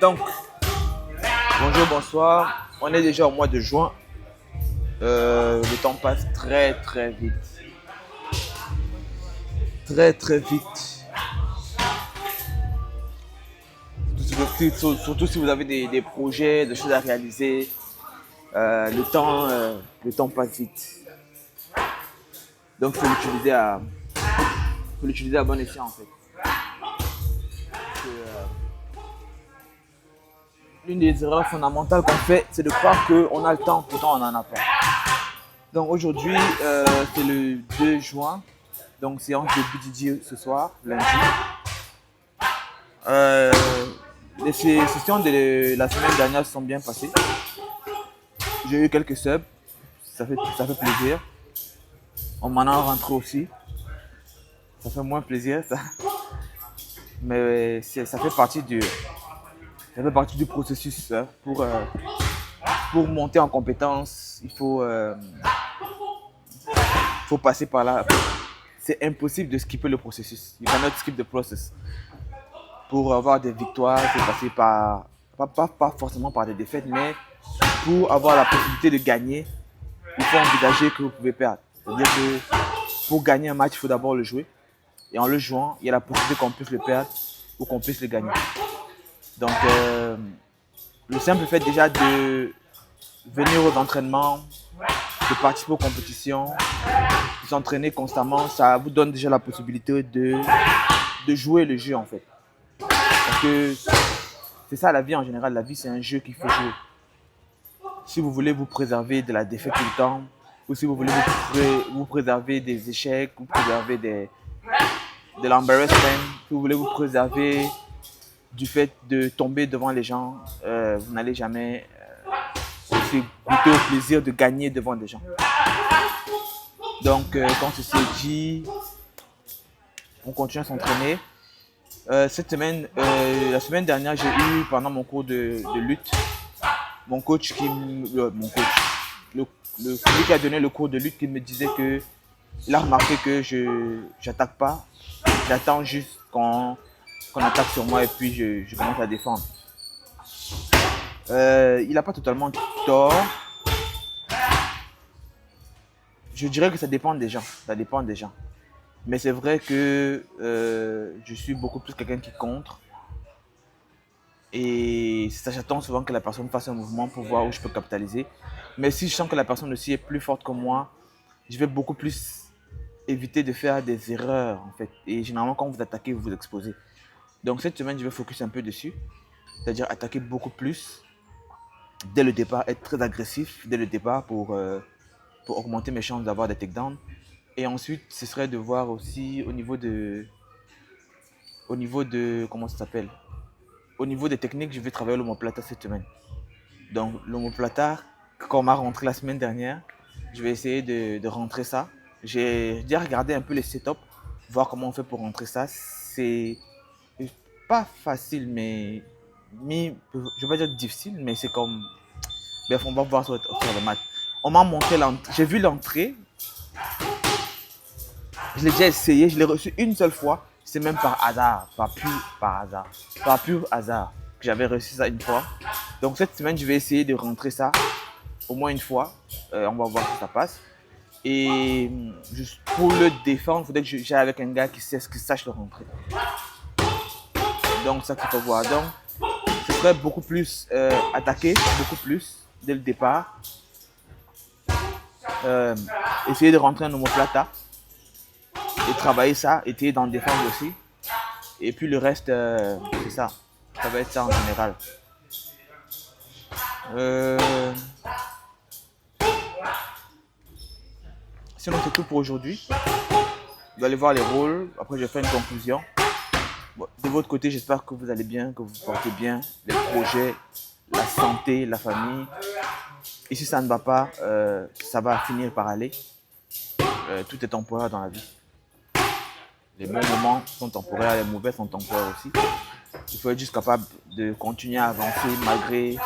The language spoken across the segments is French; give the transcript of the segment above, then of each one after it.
Donc, bonjour, bonsoir. On est déjà au mois de juin. Le temps passe très très vite. Très très vite. Surtout si vous avez des projets, des choses à réaliser. Le temps passe vite. Donc, faut l'utiliser à bon escient en fait. L'une des erreurs fondamentales qu'on fait, c'est de croire qu'on a le temps, pourtant on n'en a pas. Donc aujourd'hui, c'est le 2 juin, donc séance de BDD ce soir, lundi. Euh, les sessions de la semaine dernière se sont bien passées. J'ai eu quelques subs, ça fait plaisir. On m'en a rentré aussi, ça fait moins plaisir ça. Mais ça fait partie du processus hein. Pour monter en compétence, faut passer par là. C'est impossible de skipper le processus. You cannot skip the process. Pour avoir des victoires, il faut passer pas forcément par des défaites, mais pour avoir la possibilité de gagner, il faut envisager que vous pouvez perdre. C'est-à-dire que pour gagner un match, il faut d'abord le jouer. Et en le jouant, il y a la possibilité qu'on puisse le perdre ou qu'on puisse le gagner. Donc, le simple fait déjà de venir aux entraînements, de participer aux compétitions, de s'entraîner constamment, ça vous donne déjà la possibilité de jouer le jeu en fait. Parce que c'est ça la vie en général, la vie c'est un jeu qu'il faut jouer. Si vous voulez vous préserver de la défaite tout le temps, ou si vous voulez vous préserver des échecs, vous préserver de l'embarrassment, si vous voulez vous préserver du fait de tomber devant les gens, vous n'allez jamais goûter au plaisir de gagner devant des gens. Donc, quand ceci est dit, on continue à s'entraîner. Cette semaine, la semaine dernière, j'ai eu pendant mon cours de lutte, mon coach celui qui a donné le cours de lutte qui me disait que il a remarqué que je n'attaque pas, j'attends juste qu'on attaque sur moi et puis je commence à défendre. Il n'a pas totalement tort. Je dirais que ça dépend des gens. Mais c'est vrai que je suis beaucoup plus quelqu'un qui contre. Et ça, j'attends souvent que la personne fasse un mouvement pour voir où je peux capitaliser. Mais si je sens que la personne aussi est plus forte que moi, je vais beaucoup plus éviter de faire des erreurs en fait. Et généralement, quand vous attaquez, vous vous exposez. Donc cette semaine, je vais focus un peu dessus. C'est-à-dire attaquer beaucoup plus dès le départ, être très agressif dès le départ pour augmenter mes chances d'avoir des takedowns. Et ensuite, ce serait de voir aussi au niveau de comment ça s'appelle? Au niveau des techniques, je vais travailler l'omoplata cette semaine. Donc l'omoplata, quand on m'a rentré la semaine dernière, je vais essayer de rentrer ça. J'ai déjà regardé un peu les setups, voir comment on fait pour rentrer ça. C'est pas facile, mais je vais pas dire difficile, mais c'est comme... Bref, on va voir sur le match. On m'a montré l'entrée, j'ai vu l'entrée. Je l'ai déjà essayé, je l'ai reçu une seule fois. C'est même par hasard, par pur hasard que j'avais reçu ça une fois. Donc cette semaine, je vais essayer de rentrer ça au moins une fois. On va voir si ça passe. Et juste pour le défendre, il faudrait que j'aille avec un gars qui sache le rentrer. Donc ça qu'il faut voir. Donc ce serait beaucoup plus attaquer, beaucoup plus dès le départ. Essayer de rentrer un omoplata. Et travailler ça, essayer d'en défendre aussi. Et puis le reste, c'est ça. Ça va être ça en général. Sinon, c'est tout pour aujourd'hui. Vous allez voir les rôles. Après, je vais faire une conclusion. Bon, de votre côté, j'espère que vous allez bien, que vous vous portez bien. Les projets, la santé, la famille. Et si ça ne va pas, ça va finir par aller. Tout est temporaire dans la vie. Les bons moments sont temporaires, les mauvais sont temporaires aussi. Il faut être juste capable de continuer à avancer malgré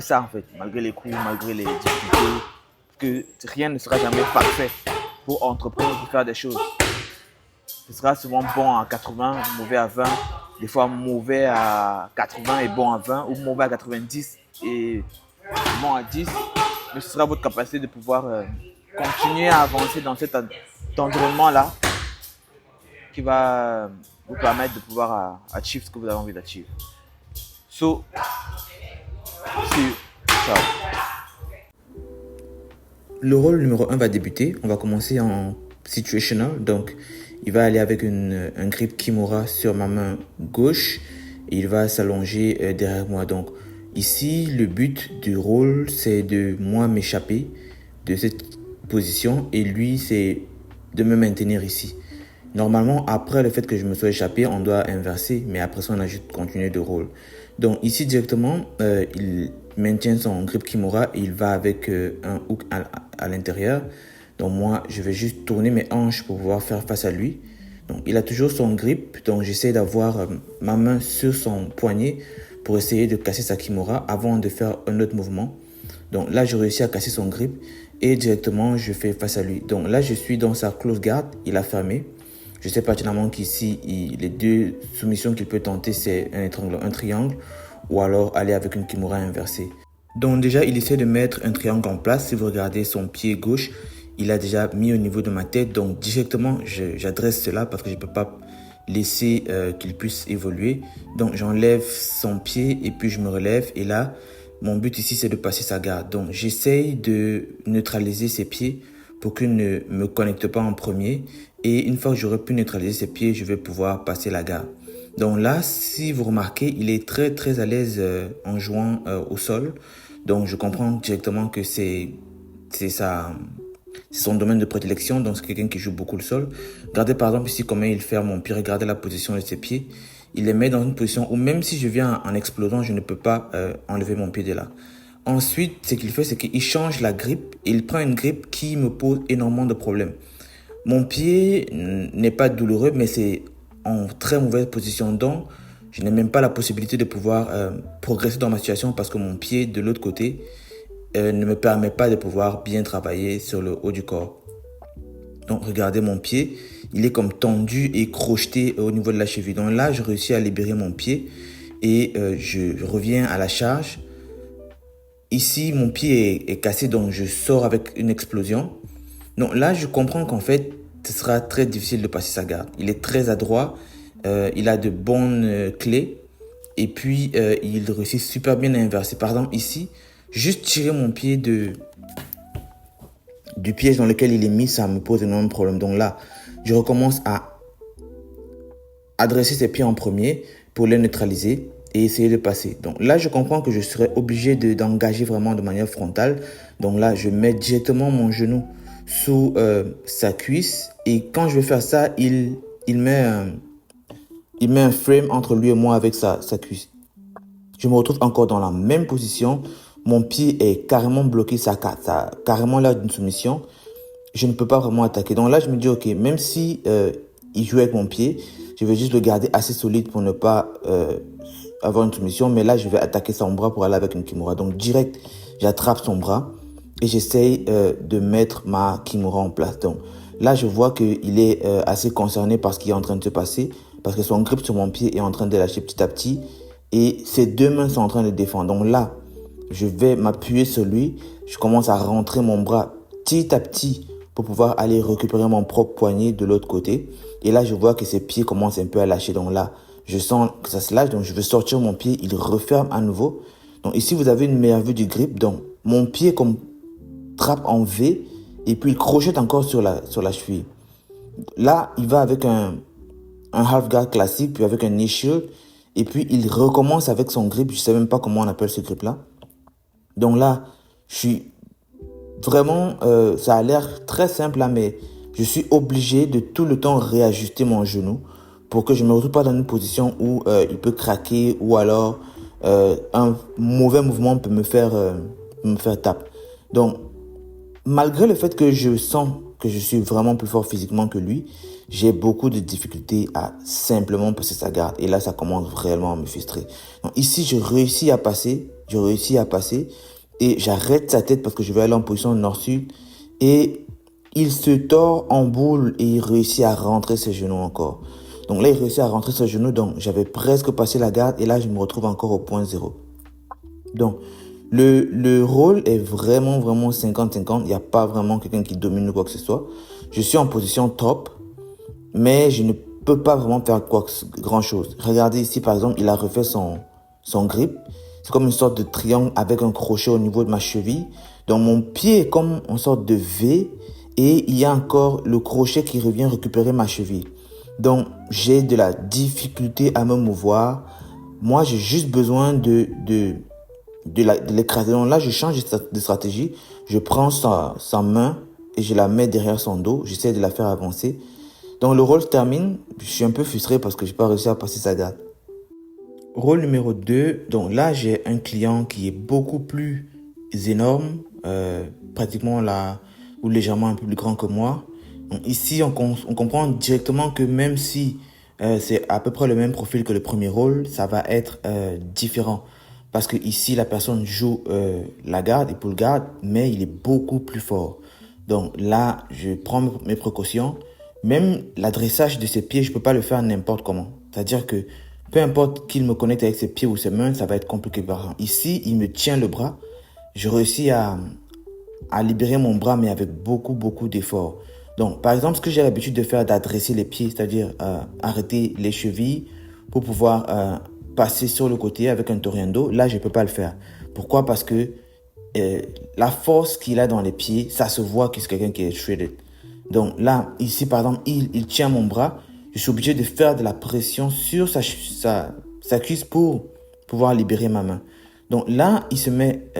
ça en fait, malgré les coups, malgré les difficultés. Parce que rien ne sera jamais parfait pour entreprendre, pour faire des choses. Ce sera souvent bon à 80, mauvais à 20. des fois mauvais à 80 et bon à 20, ou mauvais à 90 et bon à 10. Mais ce sera votre capacité de pouvoir continuer à avancer dans cet environnement-là qui va vous permettre de pouvoir achieve ce que vous avez envie d'achieve. So, ciao. Le rôle numéro 1 va débuter. On va commencer en situational. Donc, il va aller avec un grip Kimura sur ma main gauche et il va s'allonger derrière moi. Donc, ici, le but du rôle, c'est de moi m'échapper de cette position et lui, c'est de me maintenir ici. Normalement, après le fait que je me sois échappé, on doit inverser, mais après ça, on a juste continué de rôle. Donc ici, directement, il maintient son grip Kimura et il va avec un hook à l'intérieur. Donc moi, je vais juste tourner mes hanches pour pouvoir faire face à lui. Donc il a toujours son grip, donc j'essaie d'avoir ma main sur son poignet pour essayer de casser sa Kimura avant de faire un autre mouvement. Donc là, j'ai réussi à casser son grip et directement, je fais face à lui. Donc là, je suis dans sa close guard, il a fermé. Je sais pertinemment qu'ici, les deux soumissions qu'il peut tenter, c'est un triangle ou alors aller avec une Kimura inversée. Donc déjà, il essaie de mettre un triangle en place. Si vous regardez son pied gauche, il a déjà mis au niveau de ma tête. Donc directement, j'adresse cela parce que je ne peux pas laisser qu'il puisse évoluer. Donc j'enlève son pied et puis je me relève. Et là, mon but ici, c'est de passer sa garde. Donc j'essaye de neutraliser ses pieds pour qu'il ne me connecte pas en premier. Et une fois que j'aurai pu neutraliser ses pieds, je vais pouvoir passer la garde. Donc là, si vous remarquez, il est très très à l'aise en jouant au sol. Donc je comprends directement que c'est son domaine de prédilection. Donc c'est quelqu'un qui joue beaucoup le sol. Regardez par exemple ici comment il ferme mon pied. Regardez la position de ses pieds. Il les met dans une position où même si je viens en explosant, je ne peux pas enlever mon pied de là. Ensuite, ce qu'il fait, c'est qu'il change la grippe. Il prend une grippe qui me pose énormément de problèmes. Mon pied n'est pas douloureux, mais c'est en très mauvaise position. Donc, je n'ai même pas la possibilité de pouvoir progresser dans ma situation parce que mon pied de l'autre côté ne me permet pas de pouvoir bien travailler sur le haut du corps. Donc, regardez mon pied. Il est comme tendu et crocheté au niveau de la cheville. Donc là, je réussis à libérer mon pied et je reviens à la charge. Ici, mon pied est cassé, donc je sors avec une explosion. Donc là, je comprends qu'en fait, ce sera très difficile de passer sa garde. Il est très adroit, il a de bonnes clés et puis il réussit super bien à inverser. Par exemple, ici, juste tirer mon pied du piège dans lequel il est mis, ça me pose énormément de problèmes. Donc là, je recommence à adresser ses pieds en premier pour les neutraliser et essayer de passer. Donc là, je comprends que je serai obligé d'engager vraiment de manière frontale. Donc là, je mets directement mon genou sous sa cuisse et quand je vais faire ça, il met un frame entre lui et moi avec sa cuisse. Je me retrouve encore dans la même position. Mon pied est carrément bloqué, ça a carrément l'air d'une soumission. Je ne peux pas vraiment attaquer. Donc là, je me dis, ok, même si il joue avec mon pied, je vais juste le garder assez solide pour ne pas avoir une soumission. Mais là, je vais attaquer son bras pour aller avec une Kimura. Donc direct, j'attrape son bras et j'essaye de mettre ma Kimura en place. Donc là, je vois qu'il est assez concerné par ce qui est en train de se passer parce que son grip sur mon pied est en train de lâcher petit à petit et ses deux mains sont en train de défendre. Donc là, je vais m'appuyer sur lui. Je commence à rentrer mon bras petit à petit pour pouvoir aller récupérer mon propre poignet de l'autre côté. Et là, je vois que ses pieds commencent un peu à lâcher. Donc là, je sens que ça se lâche. Donc je veux sortir mon pied. Il referme à nouveau. Donc ici, vous avez une meilleure vue du grip. Donc mon pied comme trappe en V et puis il crochette encore sur la cheville. Là, il va avec un half guard classique, puis avec un knee shield. Et puis il recommence avec son grip. Je ne sais même pas comment on appelle ce grip-là. Donc là, je suis vraiment, ça a l'air très simple là, mais je suis obligé de tout le temps réajuster mon genou pour que je ne me retrouve pas dans une position où il peut craquer ou alors un mauvais mouvement peut me faire taper. Donc, malgré le fait que je sens que je suis vraiment plus fort physiquement que lui, j'ai beaucoup de difficultés à simplement passer sa garde. Et là, ça commence vraiment à me frustrer. Donc ici, je réussis à passer et j'arrête sa tête parce que je vais aller en position nord-sud et il se tord en boule et il réussit à rentrer ses genoux encore. Donc là, il réussit à rentrer sur genou. Donc j'avais presque passé la garde et là, je me retrouve encore au point zéro. Donc le rôle est vraiment 50-50. Il n'y a pas vraiment quelqu'un qui domine ou quoi que ce soit. Je suis en position top, mais je ne peux pas vraiment faire grand chose. Regardez ici, par exemple, il a refait son grip. C'est comme une sorte de triangle avec un crochet au niveau de ma cheville. Donc mon pied est comme une sorte de V et il y a encore le crochet qui revient récupérer ma cheville. Donc j'ai de la difficulté à me mouvoir. Moi, j'ai juste besoin de l'écraser. Donc là, je change de stratégie. Je prends sa main et je la mets derrière son dos. J'essaie de la faire avancer. Donc le rôle se termine. Je suis un peu frustré parce que je n'ai pas réussi à passer sa garde. Rôle numéro 2. Donc là, j'ai un client qui est beaucoup plus énorme. Pratiquement là, ou légèrement un peu plus grand que moi. Donc ici, on comprend directement que même si c'est à peu près le même profil que le premier rôle, ça va être différent. Parce que ici, la personne joue la garde et pull garde, mais il est beaucoup plus fort. Donc là, je prends mes précautions. Même l'adressage de ses pieds, je peux pas le faire n'importe comment. C'est-à-dire que peu importe qu'il me connecte avec ses pieds ou ses mains, ça va être compliqué. Par exemple, ici, il me tient le bras. Je réussis à libérer mon bras, mais avec beaucoup d'efforts. Donc, par exemple, ce que j'ai l'habitude de faire, d'adresser les pieds, c'est-à-dire arrêter les chevilles pour pouvoir passer sur le côté avec un toriando, là, je ne peux pas le faire. Pourquoi? Parce que la force qu'il a dans les pieds, ça se voit que c'est quelqu'un qui est shredded. Donc là, ici, par exemple, il tient mon bras. Je suis obligé de faire de la pression sur sa cuisse pour pouvoir libérer ma main. Donc là, il se met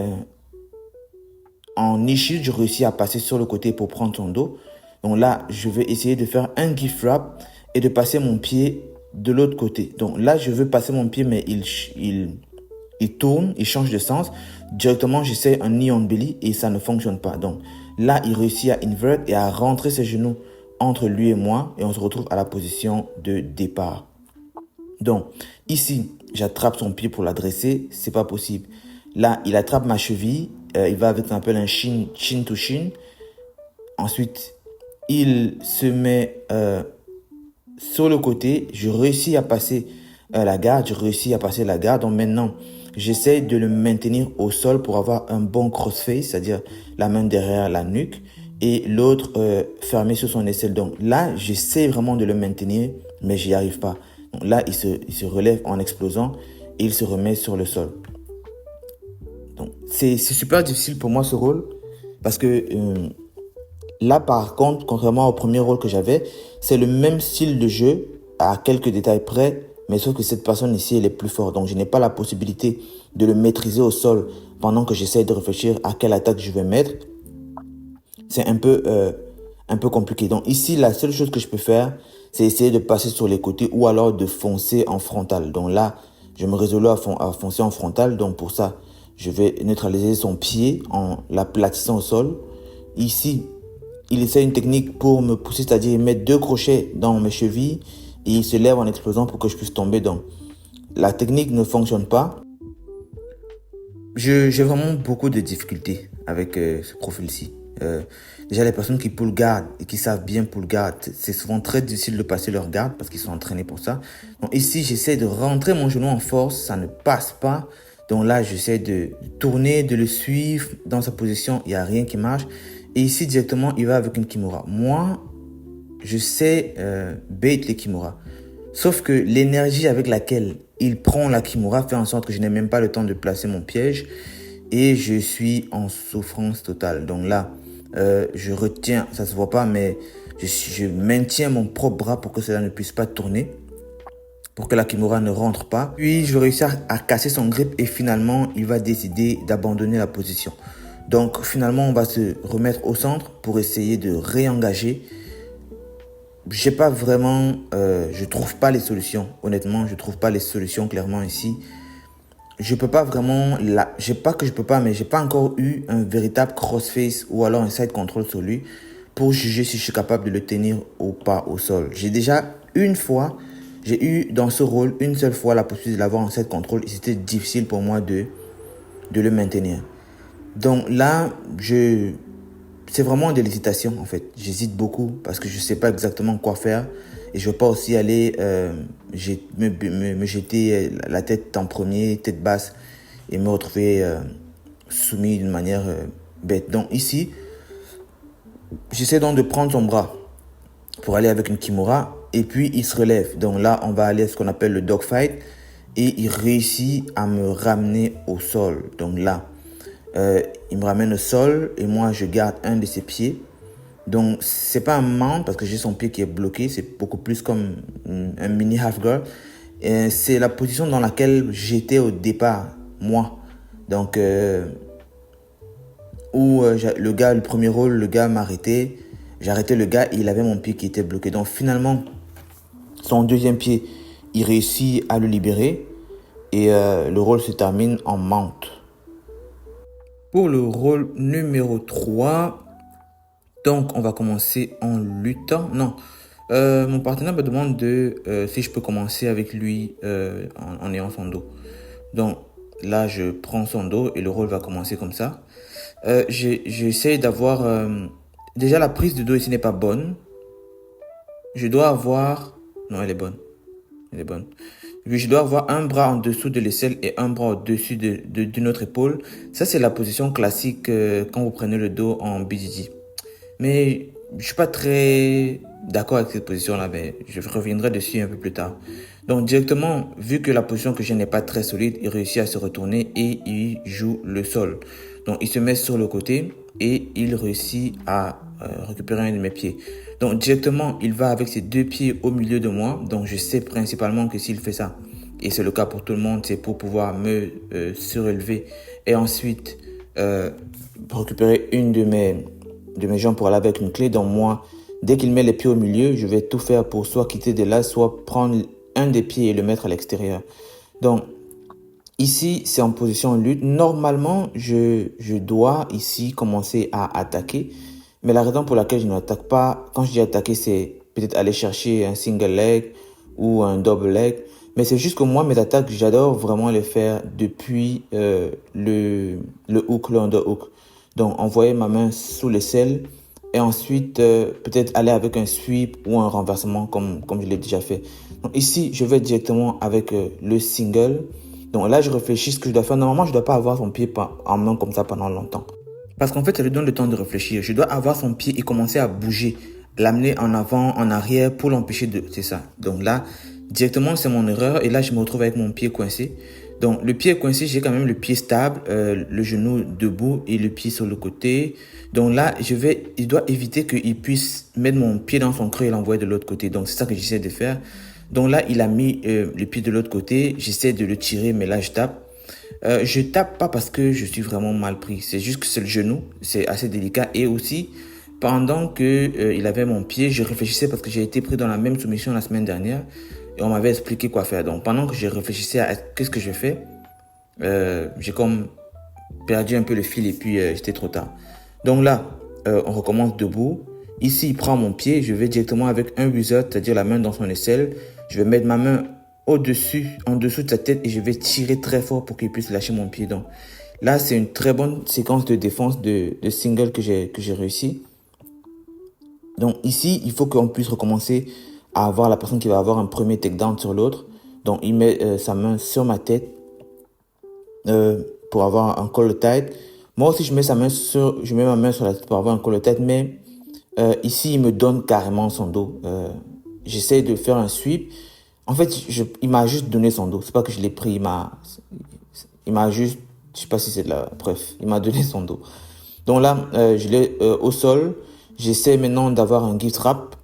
en niche, je réussis à passer sur le côté pour prendre son dos. Donc là, je vais essayer de faire un gift wrap et de passer mon pied de l'autre côté. Donc là, je veux passer mon pied, mais il tourne, il change de sens. Directement, j'essaie un knee on belly et ça ne fonctionne pas. Donc là, il réussit à invert et à rentrer ses genoux entre lui et moi et on se retrouve à la position de départ. Donc ici, j'attrape son pied pour l'adresser, c'est pas possible. Là, il attrape ma cheville, il va avec ce qu'on appelle un chin to chin. Ensuite, il se met sur le côté, je réussis à passer la garde, Donc maintenant, j'essaie de le maintenir au sol pour avoir un bon crossface, c'est-à-dire la main derrière la nuque et l'autre fermé sur son aisselle. Donc là, j'essaie vraiment de le maintenir, mais j'y arrive pas. Donc là, il se relève en explosant et il se remet sur le sol. Donc c'est super difficile pour moi ce rôle parce que là, par contre, contrairement au premier rôle que j'avais, c'est le même style de jeu à quelques détails près, mais sauf que cette personne ici, elle est plus forte. Donc, je n'ai pas la possibilité de le maîtriser au sol pendant que j'essaie de réfléchir à quelle attaque je vais mettre. C'est un peu compliqué. Donc, ici, la seule chose que je peux faire, c'est essayer de passer sur les côtés ou alors de foncer en frontal. Donc là, je me résous à foncer en frontal. Donc, pour ça, je vais neutraliser son pied en l'aplatissant au sol. Ici, il essaie une technique pour me pousser, c'est-à-dire mettre 2 crochets dans mes chevilles et il se lève en explosant pour que je puisse tomber. Donc, la technique ne fonctionne pas. J'ai vraiment beaucoup de difficultés avec ce profil-ci. Déjà, les personnes qui pull guard et qui savent bien pull guard, c'est souvent très difficile de passer leur garde parce qu'ils sont entraînés pour ça. Donc ici, j'essaie de rentrer mon genou en force, ça ne passe pas. Donc là, j'essaie de tourner, de le suivre dans sa position, il n'y a rien qui marche. Et ici, directement, il va avec une kimura. Moi, je sais bait les kimura. Sauf que l'énergie avec laquelle il prend la kimura fait en sorte que je n'ai même pas le temps de placer mon piège. Et je suis en souffrance totale. Donc là, je retiens, ça se voit pas, mais je maintiens mon propre bras pour que cela ne puisse pas tourner. Pour que la kimura ne rentre pas. Puis, je réussis à casser son grip et finalement, il va décider d'abandonner la position. Donc finalement, on va se remettre au centre pour essayer de réengager. Je trouve pas les solutions. Honnêtement, je trouve pas les solutions clairement ici. Je peux pas vraiment, j'ai pas encore eu un véritable crossface ou alors un side control sur lui pour juger si je suis capable de le tenir ou pas au sol. J'ai eu dans ce rôle une seule fois la possibilité de l'avoir en side control et c'était difficile pour moi de le maintenir. Donc là, c'est vraiment de l'hésitation en fait. J'hésite beaucoup parce que je ne sais pas exactement quoi faire. Et je ne veux pas aussi aller me jeter la tête en premier, tête basse, et me retrouver soumis d'une manière bête. Donc ici, j'essaie donc de prendre son bras pour aller avec une kimura, et puis il se relève. Donc là, on va aller à ce qu'on appelle le dogfight, et il réussit à me ramener au sol. Donc là, il me ramène au sol, et moi, je garde un de ses pieds. Donc, c'est pas un mount parce que j'ai son pied qui est bloqué, c'est beaucoup plus comme un mini half guard. Et c'est la position dans laquelle j'étais au départ, moi. Donc, le premier rôle, le gars m'a arrêté. J'ai arrêté le gars et il avait mon pied qui était bloqué. Donc, finalement, son deuxième pied, il réussit à le libérer et le rôle se termine en mount. Pour le rôle numéro 3, donc on va commencer en luttant. Non, mon partenaire me demande si je peux commencer avec lui en ayant son dos. Donc là, je prends son dos et le rôle va commencer comme ça. J'essaie d'avoir... déjà, la prise de dos ici n'est pas bonne. Je dois avoir... Non, elle est bonne. Elle est bonne. Je dois avoir un bras en dessous de l'aisselle et un bras au-dessus d'une autre épaule. Ça, c'est la position classique quand vous prenez le dos en BJJ. Mais je suis pas très d'accord avec cette position-là, mais je reviendrai dessus un peu plus tard. Donc directement, vu que la position que j'ai n'est pas très solide, il réussit à se retourner et il joue le sol. Donc il se met sur le côté et il réussit à récupérer un de mes pieds. Donc directement, il va avec ses deux pieds au milieu de moi. Donc je sais principalement que s'il fait ça, et c'est le cas pour tout le monde, c'est pour pouvoir me surélever et ensuite récupérer une de mes jambes pour aller avec une clé. Donc moi, dès qu'il met les pieds au milieu, je vais tout faire pour soit quitter de là, soit prendre un des pieds et le mettre à l'extérieur. Donc ici, c'est en position lutte. Normalement, je dois ici commencer à attaquer. Mais la raison pour laquelle je n'attaque pas, quand je dis attaquer, c'est peut-être aller chercher un single leg ou un double leg. Mais c'est juste que moi, mes attaques, j'adore vraiment les faire depuis le hook, le underhook. Donc, envoyer ma main sous l'aisselle et ensuite peut-être aller avec un sweep ou un renversement comme je l'ai déjà fait. Donc ici, je vais directement avec le single. Donc là, je réfléchis ce que je dois faire. Normalement, je ne dois pas avoir son pied en main comme ça pendant longtemps. Parce qu'en fait, ça lui donne le temps de réfléchir. Je dois avoir son pied et commencer à bouger, l'amener en avant, en arrière pour l'empêcher de... C'est ça. Donc là, directement, c'est mon erreur. Et là, je me retrouve avec mon pied coincé. Donc le pied est coincé, j'ai quand même le pied stable, le genou debout et le pied sur le côté. Donc là, je dois éviter qu'il puisse mettre mon pied dans son creux et l'envoyer de l'autre côté. Donc c'est ça que j'essaie de faire. Donc là, il a mis le pied de l'autre côté. J'essaie de le tirer, mais là, je tape. Je tape pas parce que je suis vraiment mal pris. C'est juste que c'est le genou. C'est assez délicat. Et aussi, pendant que il avait mon pied, je réfléchissais parce que j'ai été pris dans la même soumission la semaine dernière. Et on m'avait expliqué quoi faire. Donc, pendant que je réfléchissais à qu'est-ce que je fais, j'ai comme perdu un peu le fil et puis j'étais trop tard. Donc là, on recommence debout. Ici, il prend mon pied. Je vais directement avec un wizard, c'est-à-dire la main dans son aisselle. Je vais mettre ma main en dessous de sa tête et je vais tirer très fort pour qu'il puisse lâcher mon pied. Donc là, c'est une très bonne séquence de défense de single que j'ai réussi. Donc ici, il faut qu'on puisse recommencer à avoir la personne qui va avoir un premier takedown sur l'autre. Donc il met sa main sur ma tête pour avoir un collar tight. Moi aussi, je mets ma main sur la tête pour avoir un collar tight, mais ici, il me donne carrément son dos. J'essaie de faire un sweep. En fait, il m'a juste donné son dos. C'est pas que je l'ai pris, il m'a juste, je sais pas si c'est de la, bref, il m'a donné son dos. Donc là, je l'ai au sol. J'essaie maintenant d'avoir un gift wrap,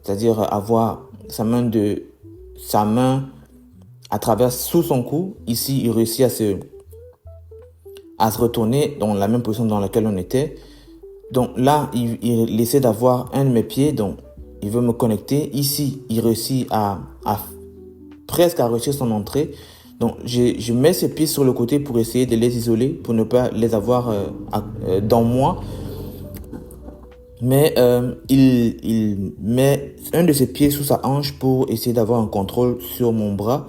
c'est-à-dire avoir sa main à travers sous son cou. Ici, il réussit à se retourner dans la même position dans laquelle on était. Donc là, il essaie d'avoir un de mes pieds, donc il veut me connecter. Ici, il réussit presque à réussir son entrée. Donc je mets ses pieds sur le côté pour essayer de les isoler, pour ne pas les avoir dans moi. Mais il met un de ses pieds sous sa hanche pour essayer d'avoir un contrôle sur mon bras.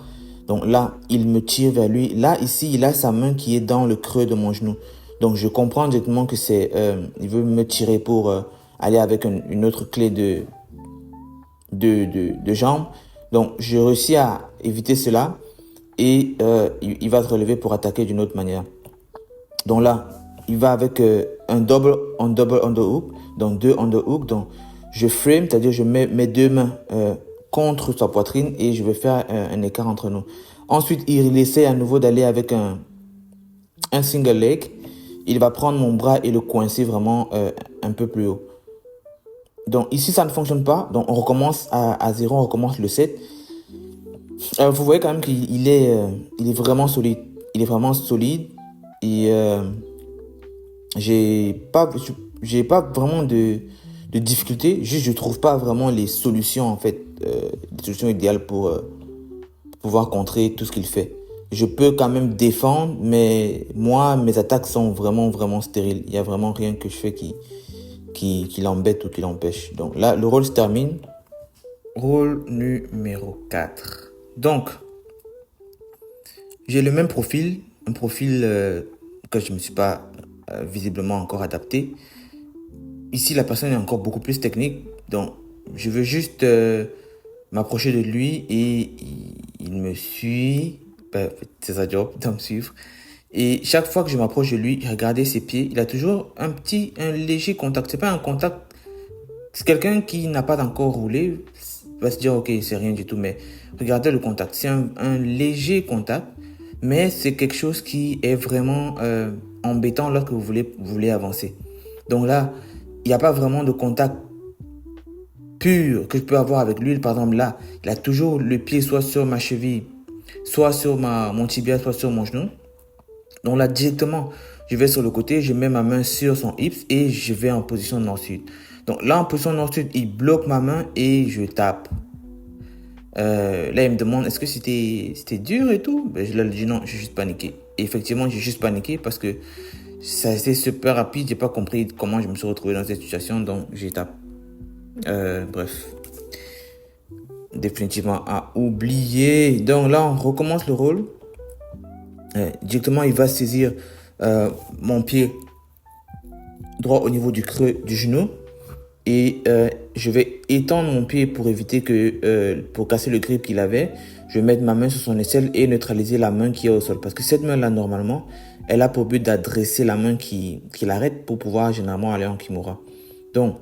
Donc là, il me tire vers lui. Là, ici, il a sa main qui est dans le creux de mon genou. Donc je comprends directement que il veut me tirer pour aller avec une autre clé de jambes. Donc, je réussis à éviter cela et il va se relever pour attaquer d'une autre manière. Donc là, il va avec un double underhook, donc 2 underhooks. Donc, je frame, c'est-à-dire je mets mes 2 mains contre sa poitrine et je vais faire un écart entre nous. Ensuite, il essaie à nouveau d'aller avec un single leg. Il va prendre mon bras et le coincer vraiment un peu plus haut. Donc ici, ça ne fonctionne pas. Donc on recommence à 0, on recommence le set. Vous voyez quand même qu'il est, il est vraiment solide. Il est vraiment solide. Et j'ai pas vraiment de difficulté. Juste, je trouve pas vraiment les solutions, en fait, les solutions idéales pour pouvoir contrer tout ce qu'il fait. Je peux quand même défendre, mais moi, mes attaques sont vraiment, vraiment stériles. Il y a vraiment rien que je fais qui l'embête ou qui l'empêche. Donc là, le rôle se termine. Rôle numéro 4. Donc, j'ai le même profil, un profil que je ne me suis pas visiblement encore adapté. Ici, la personne est encore beaucoup plus technique. Donc, je veux juste m'approcher de lui et il me suit. C'est sa job de me suivre. Et chaque fois que je m'approche de lui, regardez ses pieds, il a toujours un léger contact. C'est pas un contact. C'est quelqu'un qui n'a pas encore roulé, va se dire ok, c'est rien du tout, mais regardez le contact. C'est un léger contact, mais c'est quelque chose qui est vraiment embêtant lorsque vous voulez avancer. Donc là, il n'y a pas vraiment de contact pur que je peux avoir avec lui. Par exemple, là, il a toujours le pied soit sur ma cheville, soit sur mon tibia, soit sur mon genou. Donc là, directement, je vais sur le côté, je mets ma main sur son hips et je vais en position nord-sud. Donc là, en position nord-sud, il bloque ma main et je tape. Là, il me demande, est-ce que c'était dur et tout? Je lui ai dit non, j'ai juste paniqué. Et effectivement, j'ai juste paniqué parce que ça a été super rapide. J'ai pas compris comment je me suis retrouvé dans cette situation, donc j'ai tapé. Bref. Définitivement à oublier. Donc là, on recommence le rôle. Directement, il va saisir mon pied droit au niveau du creux du genou. Et je vais étendre mon pied pour éviter pour casser le grip qu'il avait. Je vais mettre ma main sur son aisselle et neutraliser la main qui est au sol. Parce que cette main-là, normalement, elle a pour but d'adresser la main qui l'arrête pour pouvoir généralement aller en kimura. Donc,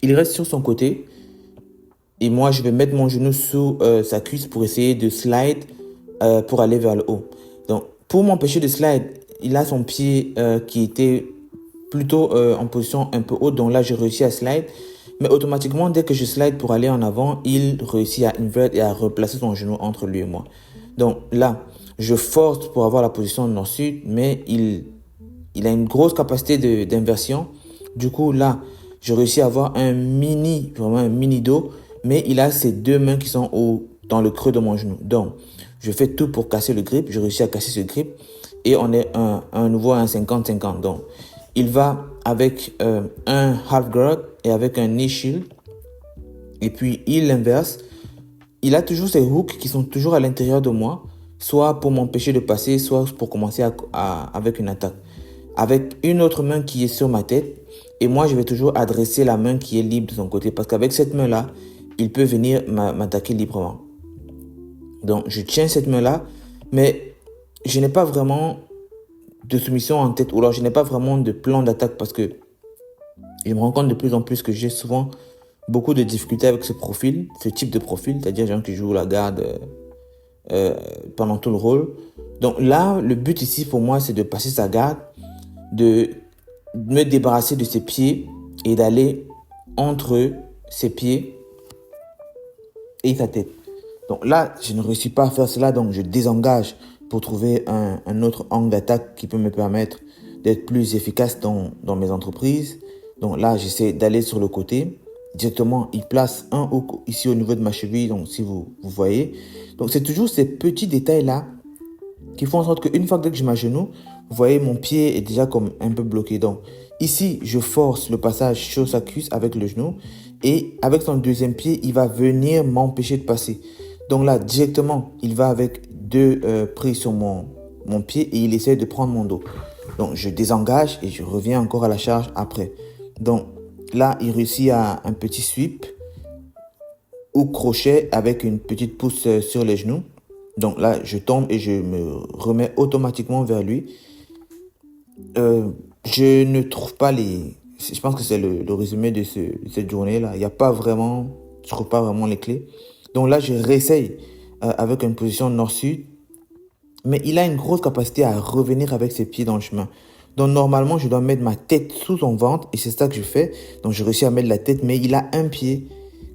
il reste sur son côté. Et moi, je vais mettre mon genou sous sa cuisse pour essayer de slide pour aller vers le haut. Donc, pour m'empêcher de slide, il a son pied qui était plutôt en position un peu haute. Donc là, j'ai réussi à slide. Mais automatiquement, dès que je slide pour aller en avant, il réussit à invert et à replacer son genou entre lui et moi. Donc là, je force pour avoir la position nord-sud, mais il a une grosse capacité d'inversion. Du coup, là, je réussis à avoir vraiment un mini dos, mais il a ses 2 mains qui sont dans le creux de mon genou. Donc, je fais tout pour casser le grip. Je réussis à casser ce grip et on est à nouveau à un 50-50. Donc, il va avec un half guard et avec un knee shield. Et puis, il inverse. Il a toujours ses hooks qui sont toujours à l'intérieur de moi, soit pour m'empêcher de passer, soit pour commencer avec une attaque. Avec une autre main qui est sur ma tête. Et moi, je vais toujours adresser la main qui est libre de son côté. Parce qu'avec cette main-là, il peut venir m'attaquer librement. Donc, je tiens cette main-là. Mais je n'ai pas vraiment de soumission en tête. Ou alors, je n'ai pas vraiment de plan d'attaque. Parce que je me rends compte de plus en plus que j'ai souvent beaucoup de difficultés avec ce type de profil. C'est-à-dire gens qui jouent la garde pendant tout le rôle. Donc là, le but ici pour moi, c'est de passer sa garde, de me débarrasser de ses pieds et d'aller entre ses pieds et sa tête. Donc là, je ne réussis pas à faire cela, donc je désengage pour trouver un autre angle d'attaque qui peut me permettre d'être plus efficace dans mes entreprises. Donc là, j'essaie d'aller sur le côté. Directement, il place un hook ici au niveau de ma cheville, donc si vous voyez. Donc c'est toujours ces petits détails-là qui font en sorte qu'une fois que je m'agenouille, vous voyez, mon pied est déjà comme un peu bloqué. Donc ici, je force le passage sur sa cuisse avec le genou. Et avec son deuxième pied, il va venir m'empêcher de passer. Donc là, directement, il va avec 2 prises sur mon pied et il essaie de prendre mon dos. Donc je désengage et je reviens encore à la charge après. Donc là, il réussit à un petit sweep. ou crochet avec une petite pousse sur les genoux. Donc là, je tombe et je me remets automatiquement vers lui. Je ne trouve pas les... Je pense que c'est le résumé de cette journée-là. Il n'y a pas vraiment... Je trouve pas vraiment les clés. Donc là, je réessaye avec une position nord-sud. Mais il a une grosse capacité à revenir avec ses pieds dans le chemin. Donc normalement, je dois mettre ma tête sous son ventre. Et c'est ça que je fais. Donc je réussis à mettre la tête. Mais il a un pied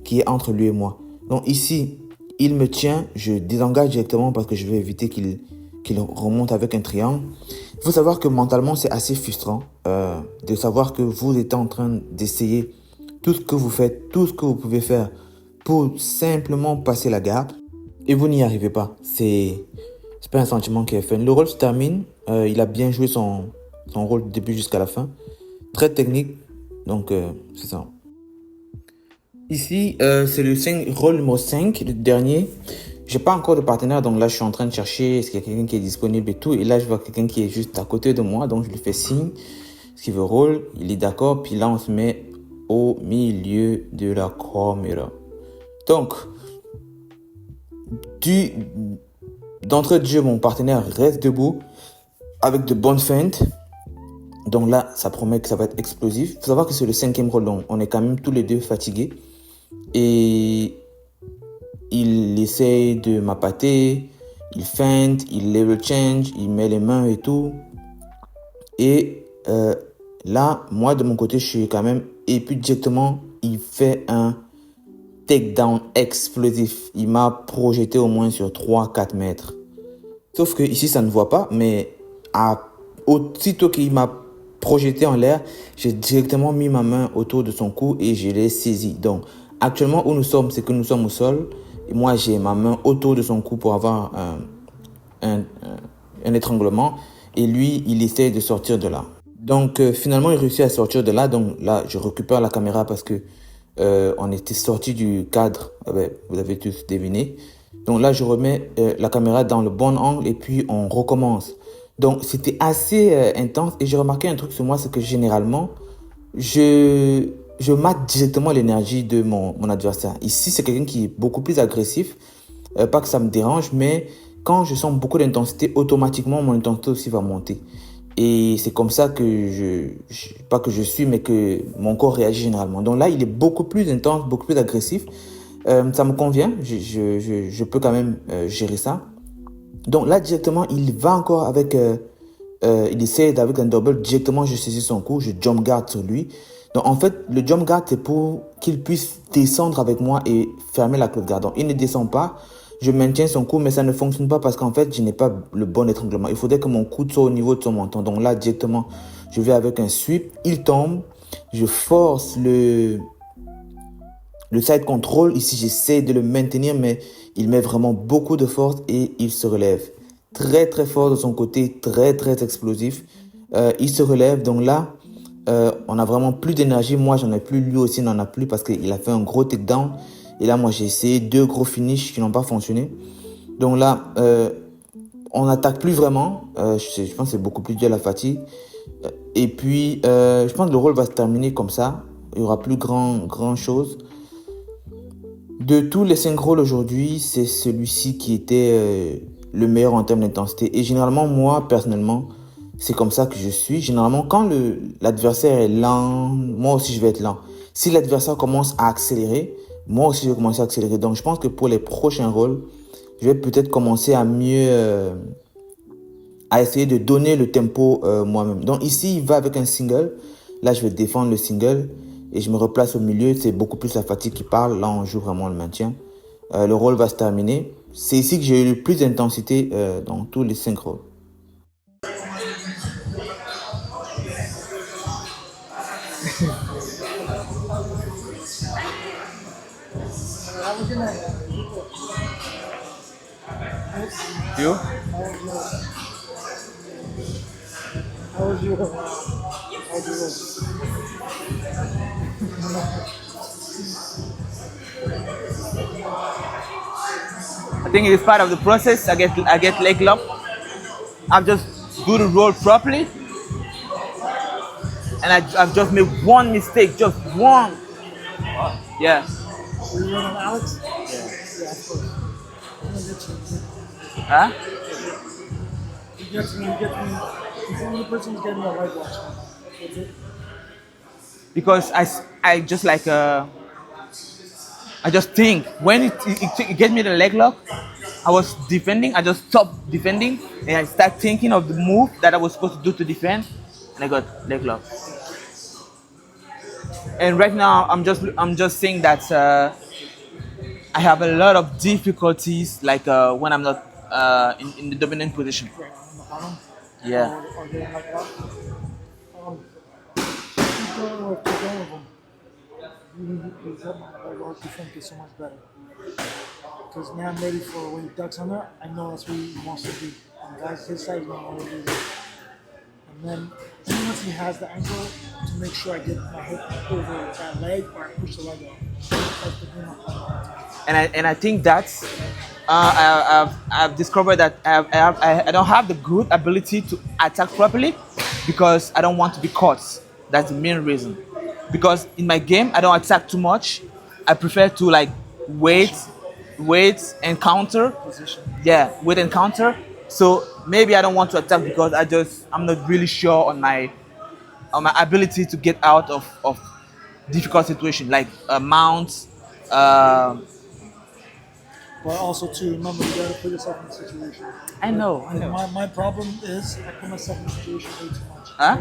qui est entre lui et moi. Donc ici, il me tient. Je désengage directement parce que je vais éviter qu'il remonte avec un triangle. Il faut savoir que mentalement, c'est assez frustrant de savoir que vous êtes en train d'essayer tout ce que vous faites, tout ce que vous pouvez faire pour simplement passer la garde et vous n'y arrivez pas. C'est pas un sentiment qui est fun. Le rôle se termine. Il a bien joué son rôle du début jusqu'à la fin. Très technique. Donc, c'est ça. Ici, c'est le rôle numéro 5, le dernier. J'ai pas encore de partenaire, donc là, je suis en train de chercher est-ce qu'il y a quelqu'un qui est disponible et tout. Et là, je vois quelqu'un qui est juste à côté de moi, donc je lui fais signe. Ce qu'il veut rôle, il est d'accord. Puis là, on se met au milieu de la caméra. Donc, d'entrée de jeu, mon partenaire reste debout avec de bonnes feintes. Donc là, ça promet que ça va être explosif. Il faut savoir que c'est le 5e rôle, donc on est quand même tous les deux fatigués. Et il essaye de m'appâter, il feinte, il level change, il met les mains et tout. Et là, moi de mon côté, je suis quand même... Et puis directement, il fait un takedown explosif. Il m'a projeté au moins sur 3-4 mètres. Sauf que ici, ça ne voit pas, mais aussitôt qu'il m'a projeté en l'air, j'ai directement mis ma main autour de son cou et je l'ai saisi. Donc, actuellement, où nous sommes, c'est que nous sommes au sol. Et moi, j'ai ma main autour de son cou pour avoir un étranglement. Et lui, il essaie de sortir de là. Donc, finalement, il réussit à sortir de là. Donc là, je récupère la caméra parce que on était sorti du cadre. Vous avez tous deviné. Donc là, je remets la caméra dans le bon angle et puis on recommence. Donc, c'était assez intense. Et j'ai remarqué un truc sur moi, c'est que généralement, je mate directement l'énergie de mon adversaire. Ici, c'est quelqu'un qui est beaucoup plus agressif. Pas que ça me dérange, mais quand je sens beaucoup d'intensité, automatiquement, mon intensité aussi va monter. Et c'est comme ça que pas que je suis, mais que mon corps réagit généralement. Donc là, il est beaucoup plus intense, beaucoup plus agressif. Ça me convient. Je peux quand même gérer ça. Donc là, directement, il va encore avec... il essaie avec un double. Directement, je saisis son cou, je jump guard sur lui. Donc en fait, le jump guard, c'est pour qu'il puisse descendre avec moi et fermer la close guard. Donc il ne descend pas. Je maintiens son cou, mais ça ne fonctionne pas parce qu'en fait, je n'ai pas le bon étranglement. Il faudrait que mon coude soit au niveau de son menton. Donc là, directement, je vais avec un sweep. Il tombe. Je force le side control. Ici, j'essaie de le maintenir, mais il met vraiment beaucoup de force et il se relève. Très, très fort de son côté. Très, très explosif. Il se relève. Donc là, on a vraiment plus d'énergie. Moi, j'en ai plus. Lui aussi n'en a plus parce qu'il a fait un gros takedown. Et là, moi, j'ai essayé 2 gros finishes qui n'ont pas fonctionné. Donc là, on n'attaque plus vraiment. Je pense que c'est beaucoup plus dû à la fatigue. Et puis, je pense que le rôle va se terminer comme ça. Il n'y aura plus grand chose. De tous les 5 rôles aujourd'hui, c'est celui-ci qui était le meilleur en termes d'intensité. Et généralement, moi, personnellement, c'est comme ça que je suis. Généralement, quand l'adversaire est lent, moi aussi, je vais être lent. Si l'adversaire commence à accélérer, moi aussi, je vais commencer à accélérer. Donc, je pense que pour les prochains rôles, je vais peut-être commencer à mieux... à essayer de donner le tempo moi-même. Donc, ici, il va avec un single. Là, je vais défendre le single. Et je me replace au milieu. C'est beaucoup plus la fatigue qui parle. Là, on joue vraiment le maintien. Le rôle va se terminer. C'est ici que j'ai eu le plus d'intensité dans tous les 5 rôles. You? I think it is part of the process. I get leg lock. I just do the roll properly, and I've just made one mistake, just one. Yeah. Will you run on Alex? Yeah, of course. I'm gonna get you. Huh? You get to me. He's the only person who's getting me a white watch. That's it. Because I just like I just think when it gave me the leg lock, I was defending. I just stopped defending and I start thinking of the move that I was supposed to do to defend, and I got leg lock. And right now I'm just saying that I have a lot of difficulties like when I'm not in the dominant position. Right on the bottom. Yeah. Or getting like that. Keep going with them. You help my white watch defense get so much better. Because now I'm ready for when he ducks on there, I know that's what he wants to do. And guys, his side is going to want to do that. And then once he has the angle to make sure I get my hip over that leg or I push the leg out. And I think that's I've discovered that I don't have the good ability to attack properly because I don't want to be caught. That's the main reason. Because in my game I don't attack too much. I prefer to like wait and counter. Position. Yeah, wait and counter. So maybe I don't want to attack because I'm not really sure on my ability to get out of difficult situation like mounts. But also too, remember you gotta put yourself in the situation. I know. My problem is I put myself in the situation way too much. Huh?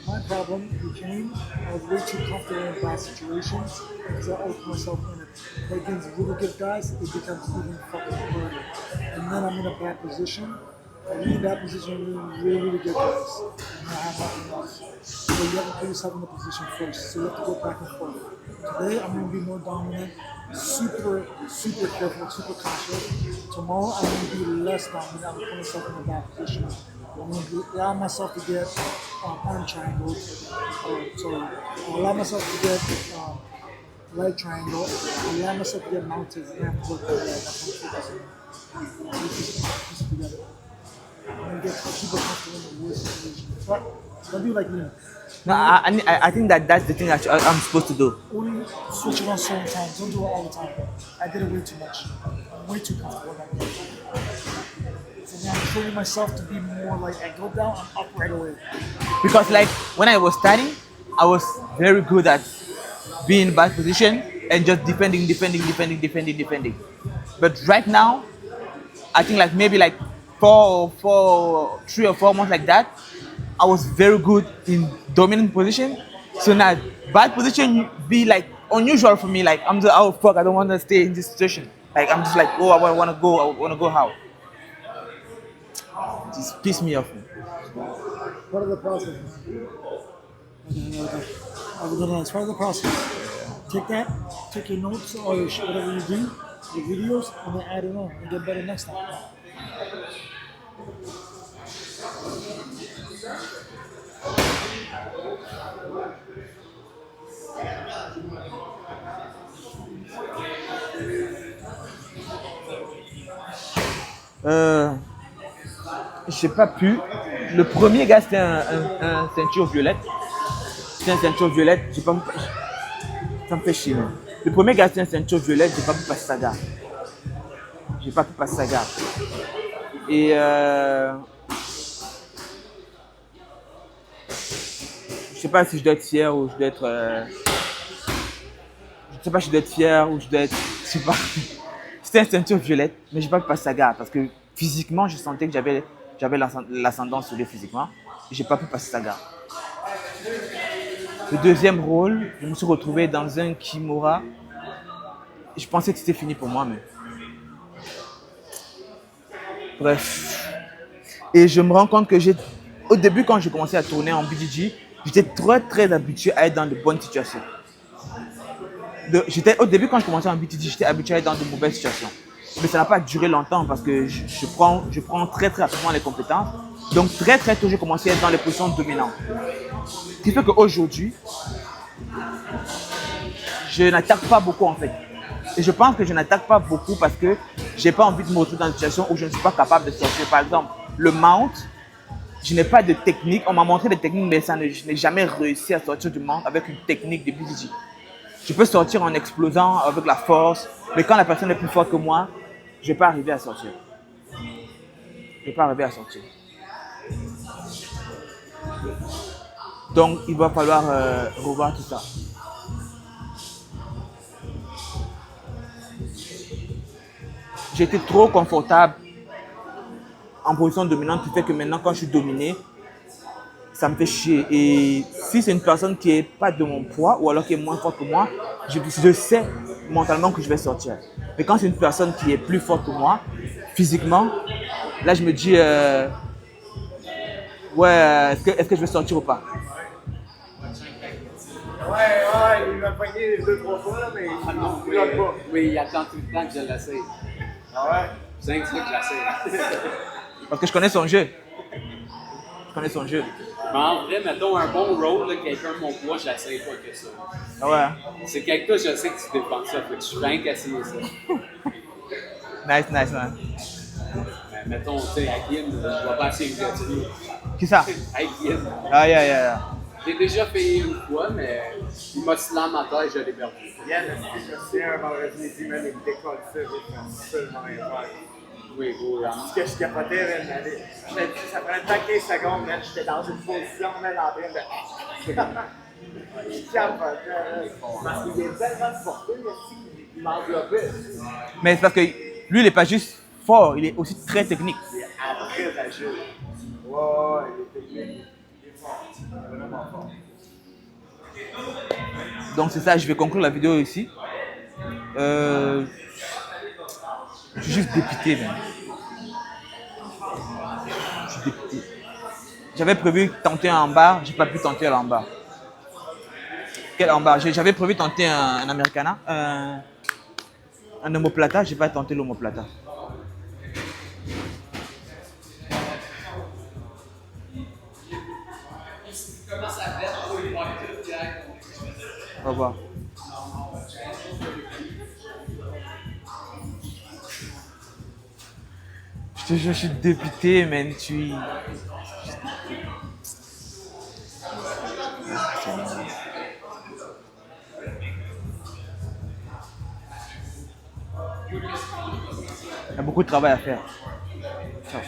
My problem became I was way too comfortable in bad situations because I opened myself in it. But against really good guys, it becomes even fucking murder. And then I'm in a bad position. I leave that position with really good guys. And I have nothing else. So you have to put yourself in the position first. So you have to go back and forth. Today I'm gonna be more dominant, super careful, super cautious. Tomorrow I'm gonna be less dominant. I'm gonna put myself in a bad position. I'm going to allow myself to get arm triangles. Allow myself to get leg triangle. Allow myself to get mounted. And I have to work for that. That's what I'm focusing together. I'm going to get super comfortable in the worst situation. But don't do like me. No, I think that's the thing that I'm supposed to do. Only switch it on certain times. Don't do it all the time. I did it way too much. I'm way too comfortable in that. So now I'm training myself to be more like I go down, I'm up right away. Because like when I was starting, I was very good at being in bad position and just defending. But right now, I think like maybe like 3 or 4 months like that, I was very good in dominant position. So now bad position be like unusual for me. Like I'm just oh fuck, I don't want to stay in this situation. Like I'm just like oh I want to go how. Just piss me off. Part of the process. It's part of the process. Take your notes or whatever you do, your videos, and then add it on and get better next time. J'ai pas pu. Le premier gars c'était un ceinture violette. C'était un ceinture violette. J'ai pas pu. Ça me fait chier. Hein. Le premier gars c'était un ceinture violette. J'ai pas pu passer sa garde. Et je sais pas si je dois être fier ou je dois être. Je sais pas si je dois être fier ou je dois être. Je sais pas. C'était une ceinture violette, mais j'ai pas pu passer sa garde parce que physiquement, je sentais que j'avais l'ascendance sur lui physiquement. Et j'ai pas pu passer sa garde. Le deuxième rôle, je me suis retrouvé dans un Kimura. Je pensais que c'était fini pour moi, mais. Bref. Et je me rends compte que au début, quand j'ai commencé à tourner en BJJ, j'étais très habitué à être dans de bonnes situations. Au début, quand je commençais en BJJ, j'étais habitué à être dans de mauvaises situations. Mais ça n'a pas duré longtemps parce que je prends très rapidement les compétences. Donc très tôt, j'ai commencé à être dans les positions dominantes. Ce qui fait qu'aujourd'hui, je n'attaque pas beaucoup en fait. Et je pense que je n'attaque pas beaucoup parce que je n'ai pas envie de me retrouver dans une situation où je ne suis pas capable de sortir. Par exemple, le mount, je n'ai pas de technique. On m'a montré des techniques, mais je n'ai jamais réussi à sortir du mount avec une technique de BJJ. Je peux sortir en explosant avec la force, mais quand la personne est plus forte que moi, je ne vais pas arriver à sortir. Je ne vais pas arriver à sortir. Donc, il va falloir revoir tout ça. J'étais trop confortable en position dominante qui fait que maintenant, quand je suis dominé, ça me fait chier. Et si c'est une personne qui n'est pas de mon poids ou alors qui est moins forte que moi, je sais mentalement que je vais sortir. Mais quand c'est une personne qui est plus forte que moi, physiquement, là, je me dis, ouais, est-ce que je vais sortir ou pas? Ouais, il m'a pogné 2-3 fois, là, mais Non, il bloque pas. oui, il attend tout le temps que je l'essaye. Ah ouais? C'est que j'essaie. Parce que je connais son jeu. Je connais son jeu. Mais en vrai, mettons un bon roll, là, quelqu'un de mon poids, j'essaie pas que ça. Ah ouais. C'est quelqu'un, je sais que tu dépends ça, fait que je suis rien qu'à essayer ça. Nice, nice, man. Mais mettons, tu sais, à Guim, je vais pas essayer que tu Qui ça? À Guim. Ah, yeah, yeah. J'ai déjà payé une fois, mais il m'a slam à terre et je l'ai perdu. Yann, je me souviens, un vendredi midi, même, il me décolle ça, j'ai absolument rien faire. Oui, gros, là. Ce que je capotais, man, ça prenait le temps 15 secondes, man, j'étais dans une position, man, en train de... Je capotais, parce qu'il est tellement porté, il m'enveloppait. Mais c'est parce que lui, il n'est pas juste fort, il est aussi très technique. Il est très agile. Ouais, il est technique. Il est fort. Il est vraiment fort. Donc c'est ça, je vais conclure la vidéo ici. Je suis juste dépité, même. Je suis dépité. J'avais prévu tenter un bar, j'ai pas pu tenter un bar. Quel bar? J'avais prévu tenter un Americana, un omoplata, j'ai pas tenté l'omoplata. Au revoir. Je te jure, je suis dépité, man. Il y a beaucoup de travail à faire. Ciao.